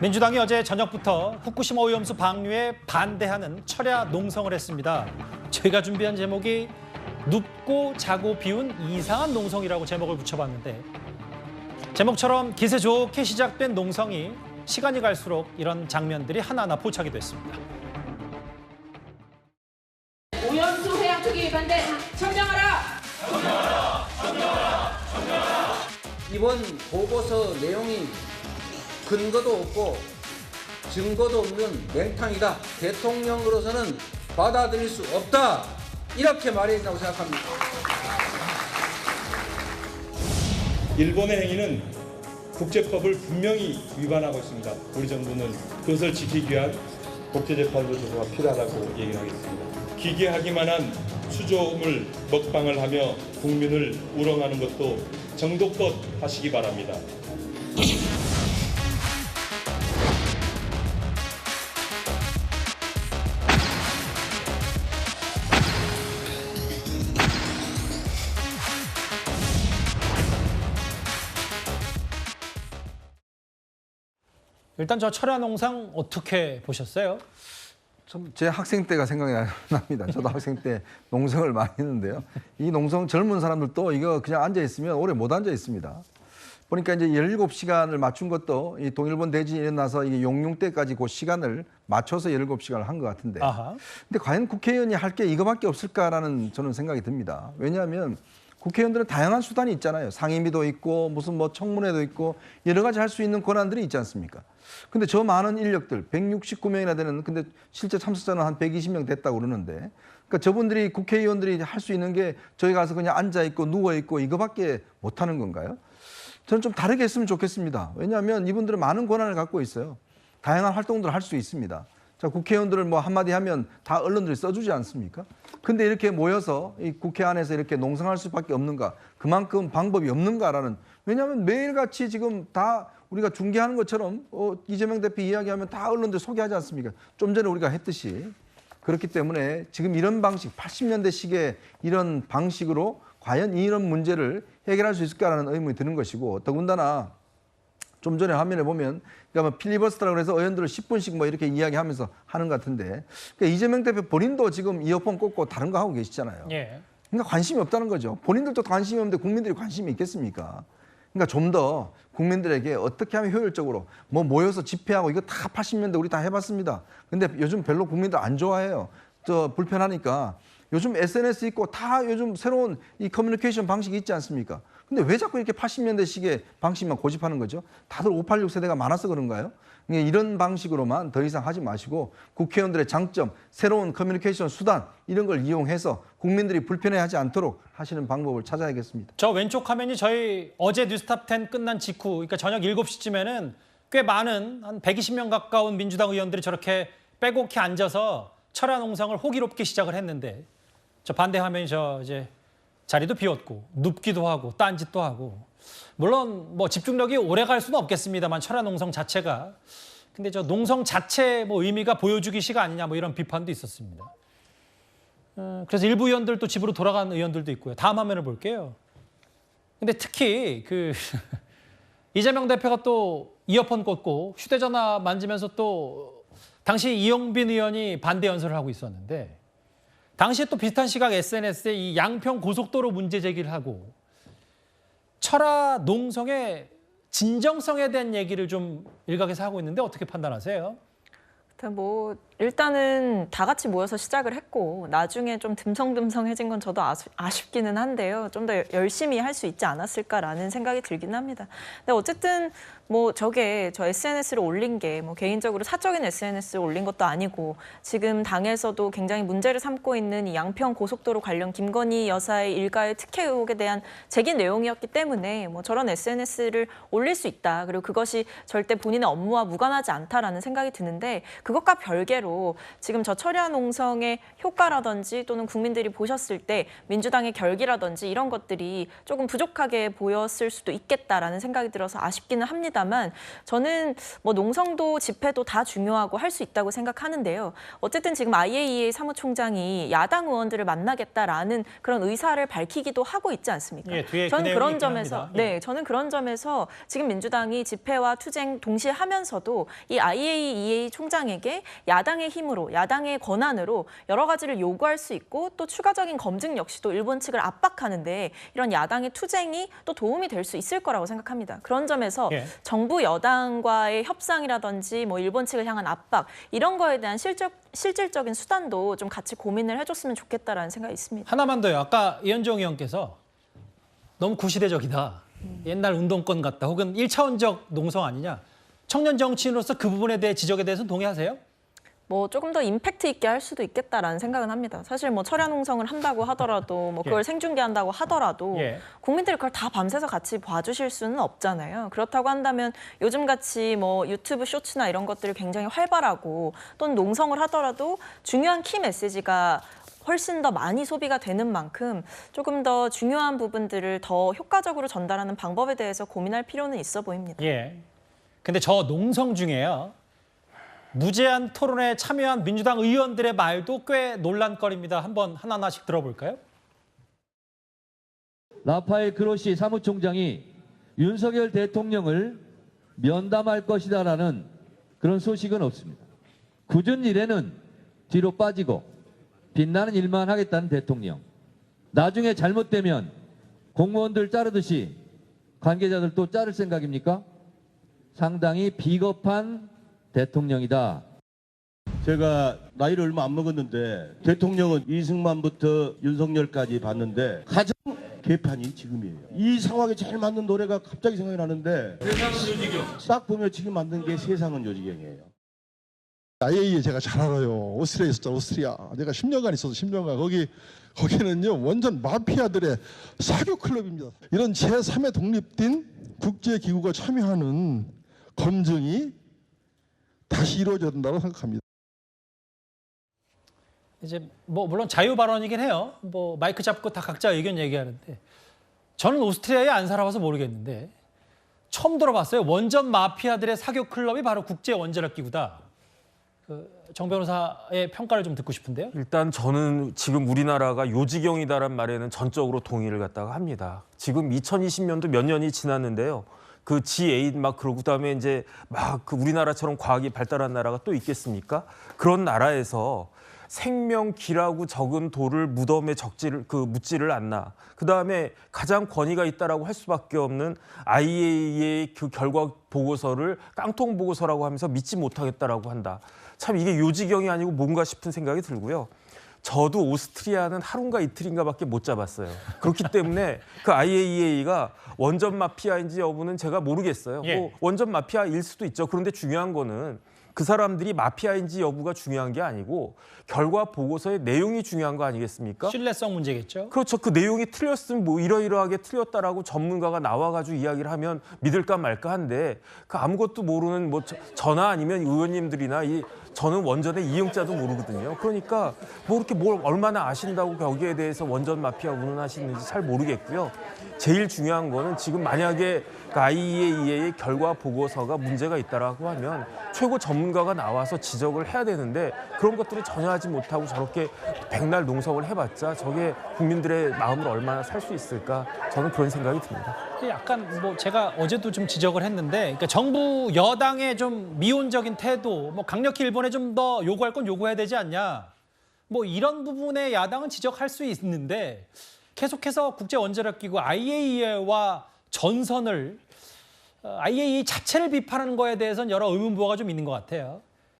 민주당이 어제 저녁부터 후쿠시마 오염수 방류에 반대하는 철야 농성을 했습니다. 저희가 준비한 제목이 눕고 자고 비운 이상한 농성이라고 제목을 붙여봤는데 제목처럼 기세 좋게 시작된 농성이 시간이 갈수록 이런 장면들이 하나하나 포착이 됐습니다. 오염수 해양 투기 반대 청명하라! 청명하라! 청명하라! 청명하라! 이번 보고서 내용이 근거도 없고 증거도 없는 맹탕이다. 대통령으로서는 받아들일 수 없다. 이렇게 말해야 된다고 생각합니다. 일본의 행위는 국제법을 분명히 위반하고 있습니다. 우리 정부는 그것을 지키기 위한 국제재판조 조사가 필요하다고 얘기를 하겠습니다. 기괴하기만 한 수조물 먹방을 하며 국민을 우롱하는 것도 정도껏 하시기 바랍니다. 일단 저 철야 농성 어떻게 보셨어요? 제 학생 때가 생각이 납니다. 저도 학생 때 농성을 많이 했는데요. 이 농성 젊은 사람들도 이거 그냥 앉아 있으면 오래 못 앉아 있습니다. 보니까 이제 17시간을 맞춘 것도 이 동일본 대지진이 일어나서 이게 용융 때까지 그 시간을 맞춰서 17시간을 한 것 같은데. 근데 과연 국회의원이 할 게 이거밖에 없을까라는 저는 생각이 듭니다. 왜냐하면 국회의원들은 다양한 수단이 있잖아요. 상임위도 있고 무슨 뭐 청문회도 있고 여러 가지 할 수 있는 권한들이 있지 않습니까? 근데 저 많은 인력들 169명이나 되는 근데 실제 참석자는 한 120명 됐다고 그러는데 그러니까 저분들이 국회의원들이 할 수 있는 게 저희 가서 그냥 앉아 있고 누워 있고 이거밖에 못 하는 건가요? 저는 좀 다르게 했으면 좋겠습니다. 왜냐하면 이분들은 많은 권한을 갖고 있어요. 다양한 활동들을 할 수 있습니다. 자, 국회의원들을 뭐 한마디 하면 다 언론들이 써주지 않습니까? 근데 이렇게 모여서 이 국회 안에서 이렇게 농성할 수밖에 없는가? 그만큼 방법이 없는가라는. 왜냐하면 매일같이 지금 다 우리가 중계하는 것처럼 이재명 대표 이야기하면 다 언론들 소개하지 않습니까? 좀 전에 우리가 했듯이. 그렇기 때문에 지금 이런 방식, 80년대식의 이런 방식으로 과연 이런 문제를 해결할 수 있을까라는 의문이 드는 것이고 더군다나 좀 전에 화면에 보면 그러니까 뭐 필리버스터라고 해서 의원들을 10분씩 뭐 이렇게 이야기하면서 하는 것 같은데 그러니까 이재명 대표 본인도 지금 이어폰 꽂고 다른 거 하고 계시잖아요. 예. 그러니까 관심이 없다는 거죠. 본인들도 관심이 없는데 국민들이 관심이 있겠습니까? 그러니까 좀 더 국민들에게 어떻게 하면 효율적으로 뭐 모여서 집회하고 이거 다 80년대 우리 다 해봤습니다. 근데 요즘 별로 국민들 안 좋아해요. 저 불편하니까. 요즘 SNS 있고 다 요즘 새로운 이 커뮤니케이션 방식이 있지 않습니까? 근데 왜 자꾸 이렇게 80년대식의 방식만 고집하는 거죠? 다들 586 세대가 많아서 그런가요? 이런 방식으로만 더 이상 하지 마시고 국회의원들의 장점, 새로운 커뮤니케이션 수단 이런 걸 이용해서 국민들이 불편해하지 않도록 하시는 방법을 찾아야겠습니다. 저 왼쪽 화면이 저희 어제 뉴스탑 10 끝난 직후, 그러니까 저녁 7시쯤에는 꽤 많은 한 120명 가까운 민주당 의원들이 저렇게 빼곡히 앉아서 철야 농성을 호기롭게 시작을 했는데 저 반대 화면이 저 이제 자리도 비웠고 눕기도 하고 딴짓도 하고 물론 뭐 집중력이 오래 갈 수는 없겠습니다만 철야 농성 자체가 근데 저 농성 자체 뭐 의미가 보여주기식 아니냐 뭐 이런 비판도 있었습니다. 그래서 일부 의원들도 집으로 돌아간 의원들도 있고요. 다음 화면을 볼게요. 근데 특히 그 이재명 대표가 또 이어폰 꽂고 휴대전화 만지면서 또 당시 이용빈 의원이 반대 연설을 하고 있었는데 당시에 또 비슷한 시각 SNS에 이 양평 고속도로 문제 제기를 하고 철야 농성의 진정성에 대한 얘기를 좀 일각에서 하고 있는데 어떻게 판단하세요? 뭐 일단은 다 같이 모여서 시작을 했고 나중에 좀 듬성듬성해진 건 저도 아쉽기는 한데요. 좀 더 열심히 할 수 있지 않았을까라는 생각이 들긴 합니다. 근데 어쨌든 뭐 저게 저 SNS를 올린 게 뭐 개인적으로 사적인 SNS를 올린 것도 아니고 지금 당에서도 굉장히 문제를 삼고 있는 이 양평 고속도로 관련 김건희 여사의 일가의 특혜 의혹에 대한 제기 내용이었기 때문에 뭐 저런 SNS를 올릴 수 있다. 그리고 그것이 절대 본인의 업무와 무관하지 않다라는 생각이 드는데 그것과 별개로 말대로 지금 저 철야 농성의 효과라든지 또는 국민들이 보셨을 때 민주당의 결기라든지 이런 것들이 조금 부족하게 보였을 수도 있겠다라는 생각이 들어서 아쉽기는 합니다만 저는 뭐 농성도 집회도 다 중요하고 할 수 있다고 생각하는데요. 어쨌든 지금 IAEA 사무총장이 야당 의원들을 만나겠다라는 그런 의사를 밝히기도 하고 있지 않습니까? 예, 뒤에 저는 그 그런 내용이 점에서 있긴 합니다. 네, 저는 그런 점에서 지금 민주당이 집회와 투쟁 동시에 하면서도 이 IAEA 총장에게 야당의 힘으로, 야당의 권한으로 여러 가지를 요구할 수 있고 또 추가적인 검증 역시도 일본 측을 압박하는데 이런 야당의 투쟁이 또 도움이 될 수 있을 거라고 생각합니다. 그런 점에서 예. 정부 여당과의 협상이라든지 뭐 일본 측을 향한 압박 이런 거에 대한 실질적인 수단도 좀 같이 고민을 해줬으면 좋겠다라는 생각이 있습니다. 하나만 더요. 아까 이현정 의원께서 너무 구시대적이다. 옛날 운동권 같다. 혹은 1차원적 농성 아니냐. 청년 정치인으로서 그 부분에 대해 지적에 대해서는 동의하세요? 뭐 조금 더 임팩트 있게 할 수도 있겠다라는 생각은 합니다. 사실 뭐 철야 농성을 한다고 하더라도 뭐 그걸 예. 생중계한다고 하더라도 예. 국민들이 그걸 다 밤새서 같이 봐주실 수는 없잖아요. 그렇다고 한다면 요즘같이 뭐 유튜브 쇼츠나 이런 것들이 굉장히 활발하고 또는 농성을 하더라도 중요한 키 메시지가 훨씬 더 많이 소비가 되는 만큼 조금 더 중요한 부분들을 더 효과적으로 전달하는 방법에 대해서 고민할 필요는 있어 보입니다. 예. 근데 저 농성 중에요. 무제한 토론에 참여한 민주당 의원들의 말도 꽤 논란거리입니다. 한번 하나하나씩 들어볼까요? 라파엘 그로시 사무총장이 윤석열 대통령을 면담할 것이다라는 그런 소식은 없습니다. 굳은 일에는 뒤로 빠지고 빛나는 일만 하겠다는 대통령. 나중에 잘못되면 공무원들 자르듯이 관계자들도 자를 생각입니까? 상당히 비겁한 대통령이다. 제가 나이를 얼마 안 먹었는데 대통령은 이승만부터 윤석열까지 봤는데 가장 개판이 지금이에요. 이 상황에 제일 맞는 노래가 갑자기 생각이 나는데 세상은 요지경. 딱 보면 지금 만든 게 세상은 요지경이에요. IAEA 제가 잘 알아요. 오스트리아에 있었잖아. 오스트리아. 내가 10년간 있어서 10년간 거기는요 완전 마피아들의 사교 클럽입니다. 이런 제3의 독립된 국제기구가 참여하는 검증이 다시 이루어져야 된다고 생각합니다. 이제 뭐 물론 자유 발언이긴 해요. 뭐 마이크 잡고 다 각자 의견 얘기하는데 저는 오스트리아에 안 살아봐서 모르겠는데 처음 들어봤어요. 원전 마피아들의 사교 클럽이 바로 국제 원자력 기구다. 정 변호사의 평가를 좀 듣고 싶은데요. 일단 저는 지금 우리나라가 요지경이다란 말에는 전적으로 동의를 갖다가 합니다. 지금 2020년도 몇 년이 지났는데요. 그 G8 막 그러고 그다음에 이제 막 그 우리나라처럼 과학이 발달한 나라가 또 있겠습니까? 그런 나라에서 생명기라고 적은 돌을 무덤에 묻지를 않나. 그다음에 가장 권위가 있다라고 할 수밖에 없는 IAEA의 그 결과 보고서를 깡통 보고서라고 하면서 믿지 못하겠다라고 한다. 참 이게 요지경이 아니고 뭔가 싶은 생각이 들고요. 저도 오스트리아는 하루인가 이틀인가밖에 못 잡았어요. 그렇기 때문에 그 IAEA가 원전 마피아인지 여부는 제가 모르겠어요. 예. 뭐 원전 마피아일 수도 있죠. 그런데 중요한 거는 그 사람들이 마피아인지 여부가 중요한 게 아니고 결과 보고서의 내용이 중요한 거 아니겠습니까? 신뢰성 문제겠죠. 그렇죠. 그 내용이 틀렸으면 뭐 이러이러하게 틀렸다라고 전문가가 나와가지고 이야기를 하면 믿을까 말까 한데 그 아무것도 모르는 뭐 저나 아니면 의원님들이나 저는 원전의 이응자도 모르거든요. 그러니까 뭐 이렇게 뭘 얼마나 아신다고 거기에 대해서 원전 마피아 운운하시는지 잘 모르겠고요. 제일 중요한 거는 지금 만약에 그 IAEA의 결과 보고서가 문제가 있다라고 하면 최고 전문가가 나와서 지적을 해야 되는데 그런 것들을 전혀 하지 못하고 저렇게 백날 농성을 해봤자 저게 국민들의 마음을 얼마나 살 수 있을까 저는 그런 생각이 듭니다. 약간 뭐 제가 어제도 좀 지적을 했는데 그러니까 정부 여당의 좀 미온적인 태도, 뭐 강력히 일본에 좀 더 요구할 건 요구해야 되지 않냐. 뭐 이런 부분에 야당은 지적할 수 있는데 계속해서 국제원자력기구 IAEA와 전선을 IAEA 자체를 비판하는 거에 대해서는 여러 의문부호가 좀 있는 것 같아요.